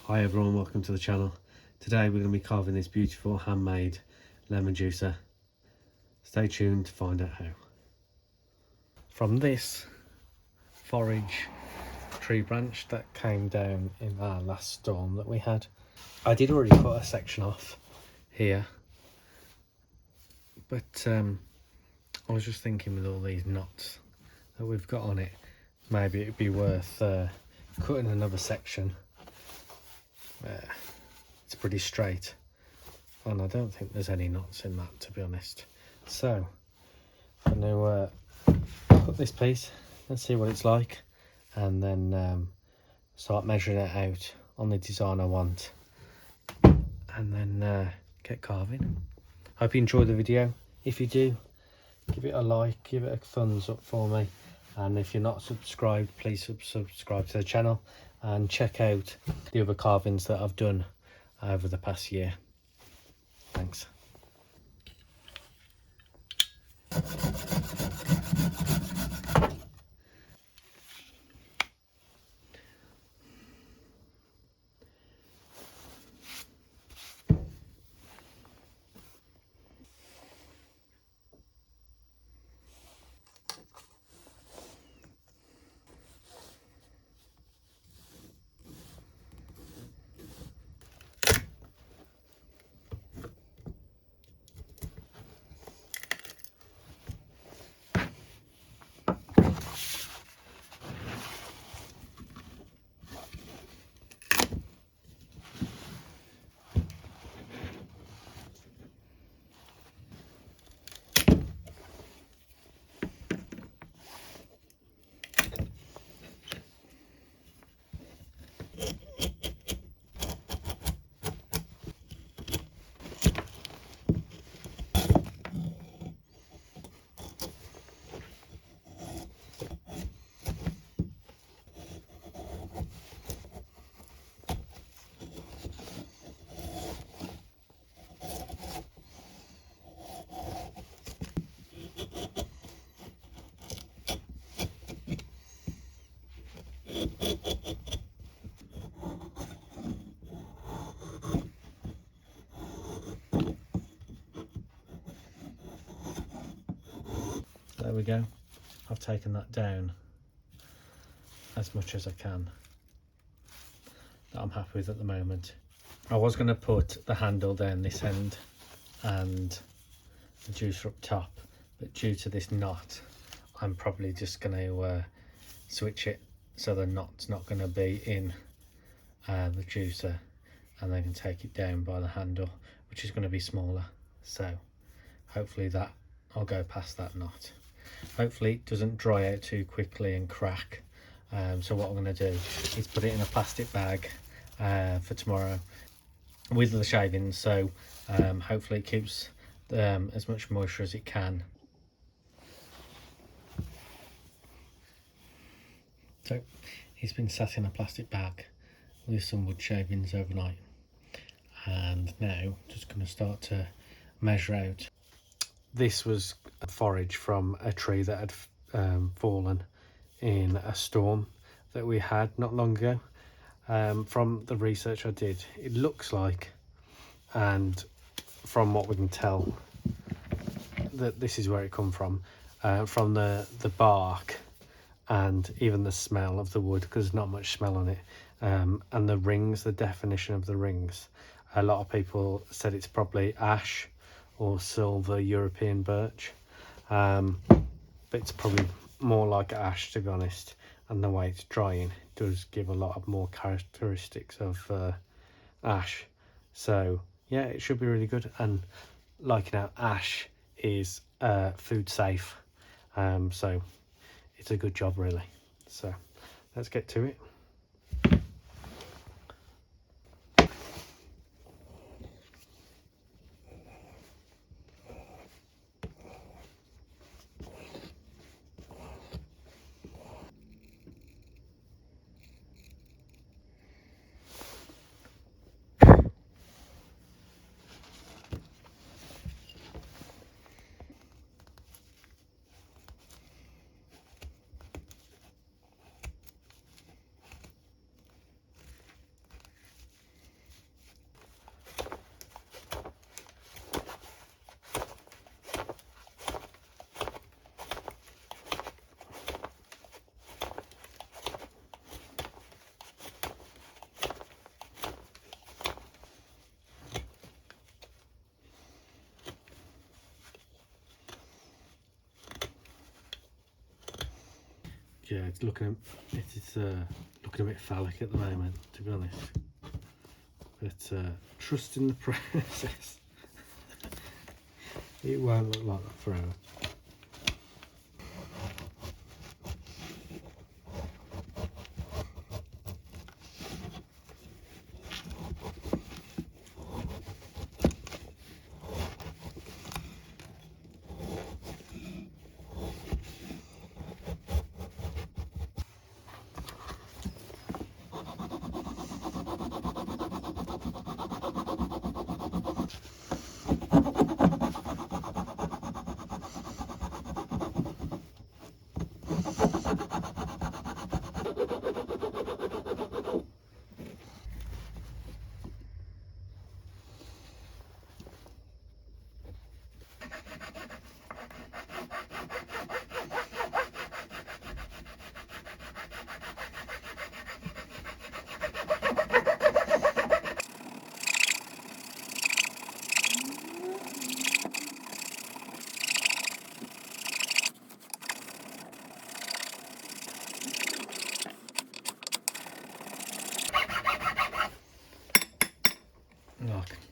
Hi everyone, welcome to the channel. Today we're going to be carving this beautiful handmade lemon juicer. Stay tuned to find out how. From this forage tree branch that came down in our last storm that we had, I did already cut a section off here, but I was just thinking with all these knots that we've got on it, maybe it'd be worth cutting another section. It's pretty straight and I don't think there's any knots in that, to be honest. So I'm going to cut this piece and see what it's like, and then start measuring it out on the design I want, and then get carving. Hope you enjoyed the video. If you do, give it a like, give it a thumbs up for me, and if you're not subscribed, please subscribe to the channel and check out the other carvings that I've done over the past year. Thanks. There we go. I've taken that down as much as I can. That I'm happy with at the moment. I was going to put the handle down this end and the juicer up top, but due to this knot, I'm probably just going to switch it so the knot's not going to be in the juicer, and then can take it down by the handle, which is going to be smaller. So hopefully that I'll go past that knot. Hopefully it doesn't dry out too quickly and crack. So what I'm going to do is put it in a plastic bag for tomorrow with the shavings, so hopefully it keeps as much moisture as it can. So it's been sat in a plastic bag with some wood shavings overnight, and now just going to start to measure out. This was a forage from a tree that had fallen in a storm that we had not long ago. From the research I did, it looks like, and from what we can tell, that this is where it come from the bark and even the smell of the wood, because there's not much smell on it, and the rings, the definition of the rings. A lot of people said it's probably ash or silver European birch, but it's probably more like ash, to be honest, and the way it's drying does give a lot of more characteristics of ash. So yeah, it should be really good. And like, you know, ash is food safe, so it's a good job really. So let's get to it. yeah, it's looking a bit phallic at the moment, to be honest. But trust in the process. It won't look like that forever.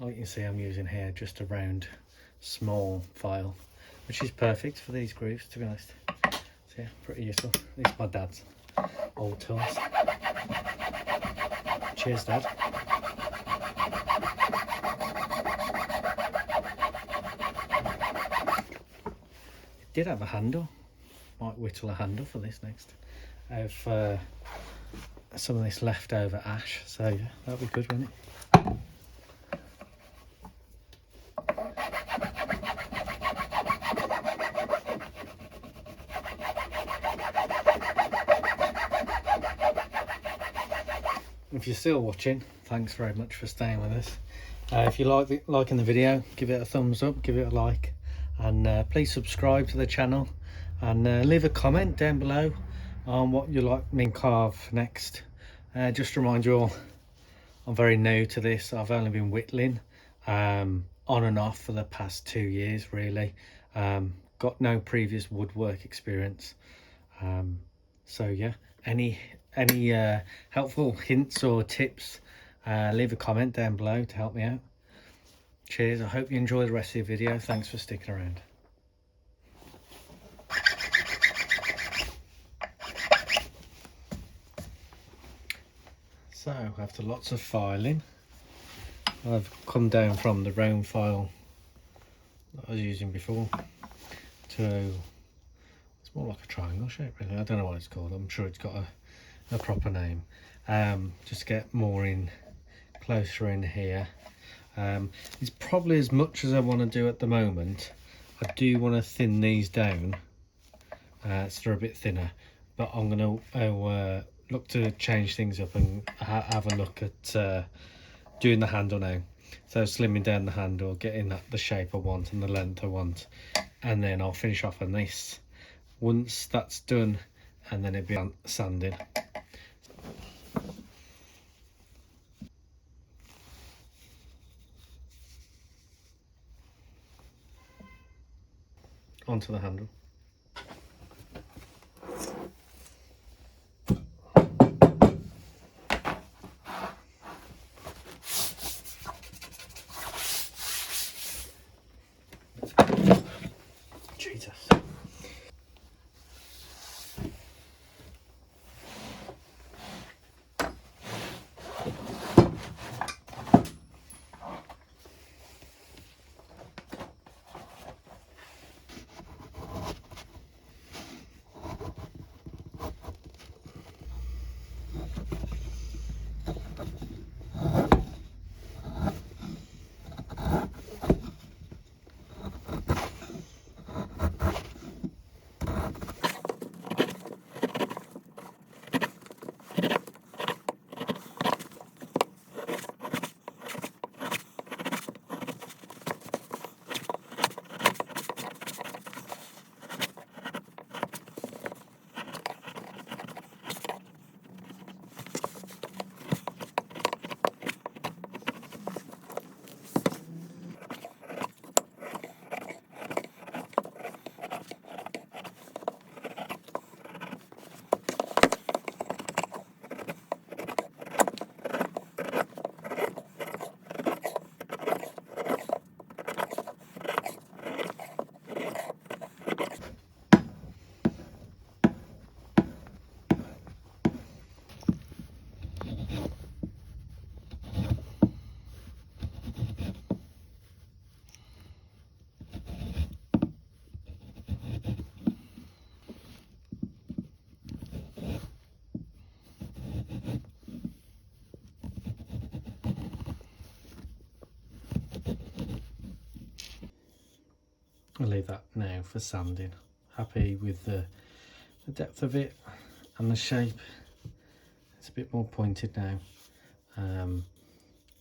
Like you can see, I'm using here just a round small file, which is perfect for these grooves, to be honest. So yeah, pretty useful. This is my dad's old tools. Cheers, Dad. It did have a handle. Might whittle a handle for this next. I have some of this leftover ash, so yeah, that'll be good, won't it? If you're still watching, thanks very much for staying with us. If you liking the video, give it a thumbs up, give it a like, and please subscribe to the channel, and leave a comment down below on what you'd like me to carve next. Just to remind you all, I'm very new to this. I've only been whittling on and off for the past 2 years, really. Got no previous woodwork experience. So yeah, any helpful hints or tips, leave a comment down below to help me out. Cheers. I hope you enjoy the rest of the video. Thanks for sticking around. So after lots of filing, I've come down from the round file that I was using before to, it's more like a triangle shape really. I don't know what it's called. I'm sure it's got a proper name. Just to get more in, closer in here. It's probably as much as I want to do at the moment. I do want to thin these down so they're a bit thinner, but I'm going to look to change things up and have a look at doing the handle now. So slimming down the handle, getting the shape I want and the length I want, and then I'll finish off on this once that's done, and then it'll be sanded. Onto the handle. Jesus. I'll leave that now for sanding. Happy with the depth of it and the shape. It's a bit more pointed now.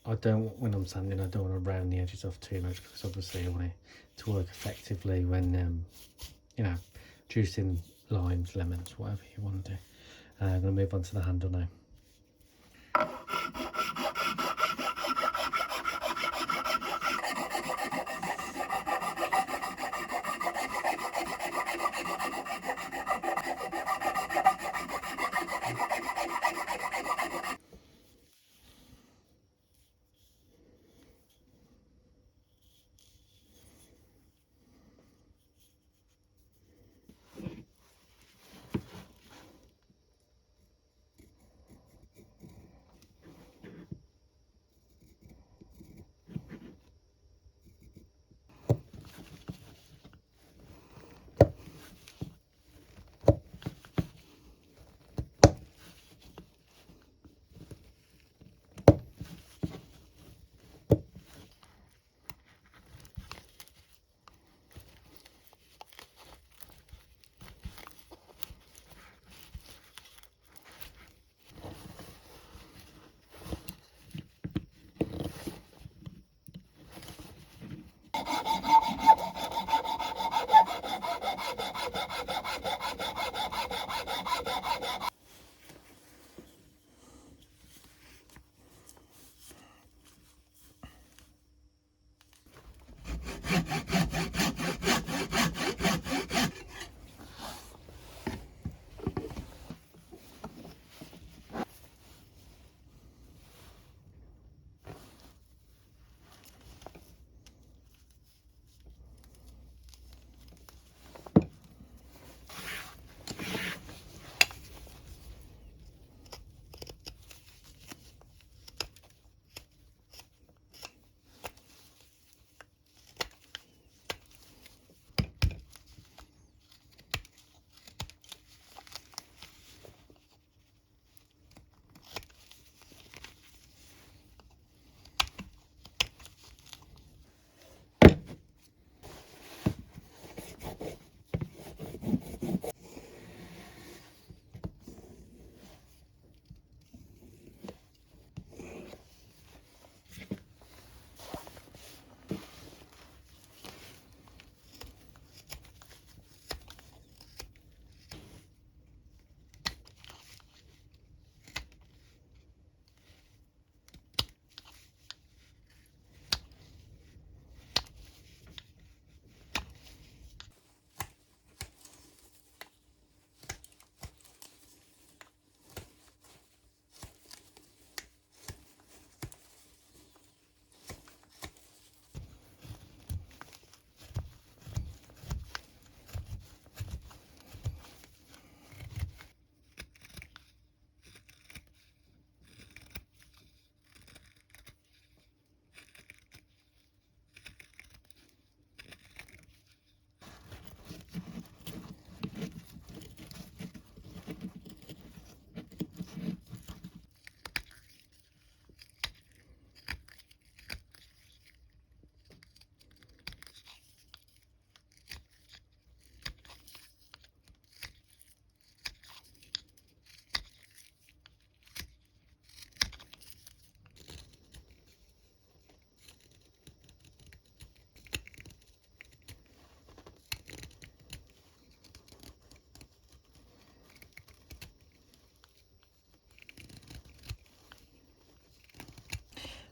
I don't, when I'm sanding, I don't want to round the edges off too much, because obviously I want it to work effectively when, you know, juicing limes, lemons, whatever you want to do. I'm going to move on to the handle now.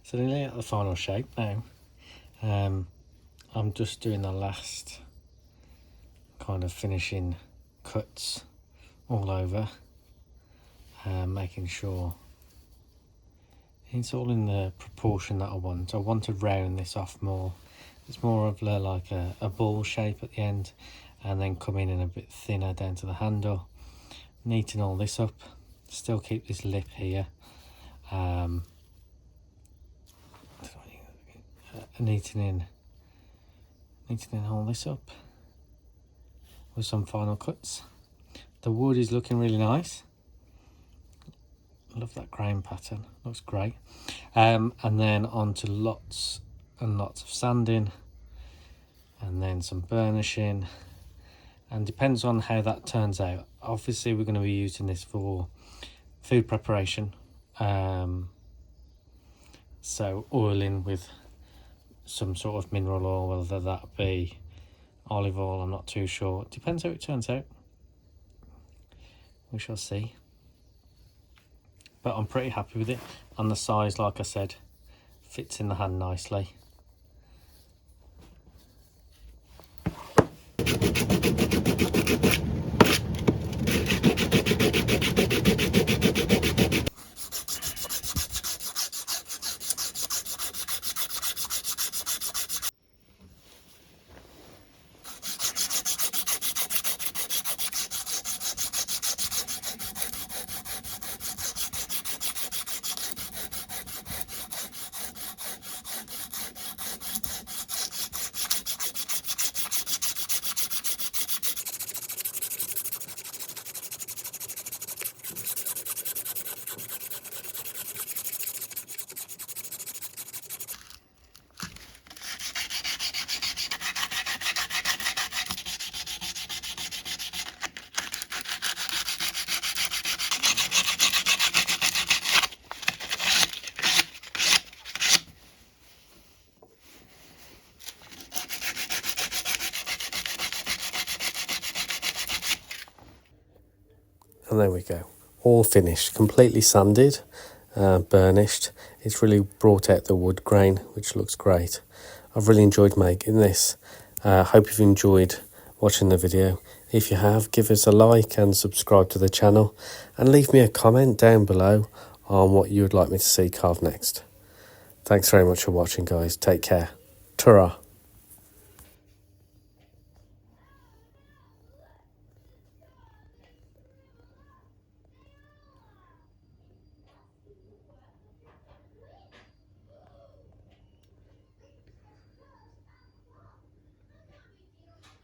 So nearly at the final shape now. I'm just doing the last kind of finishing cuts all over, making sure it's all in the proportion that I want. I want to round this off more. It's more of like a ball shape at the end, and then come in a bit thinner down to the handle. Neaten all this up, still keep this lip here. Neatening all this up with some final cuts. The wood is looking really nice. I love that grain pattern, looks great. And then on to lots and lots of sanding and then some burnishing, and depends on how that turns out. Obviously we're going to be using this for food preparation, so oiling with some sort of mineral oil, whether that be olive oil, I'm not too sure. It depends how it turns out. We shall see. But I'm pretty happy with it. And the size, like I said, fits in the hand nicely. And there we go, all finished, completely sanded, burnished. It's really brought out the wood grain, which looks great. I've really enjoyed making this. Hope you've enjoyed watching the video. If you have, give us a like and subscribe to the channel, and leave me a comment down below on what you would like me to see carved next. Thanks very much for watching, guys. Take care. Ta-ra.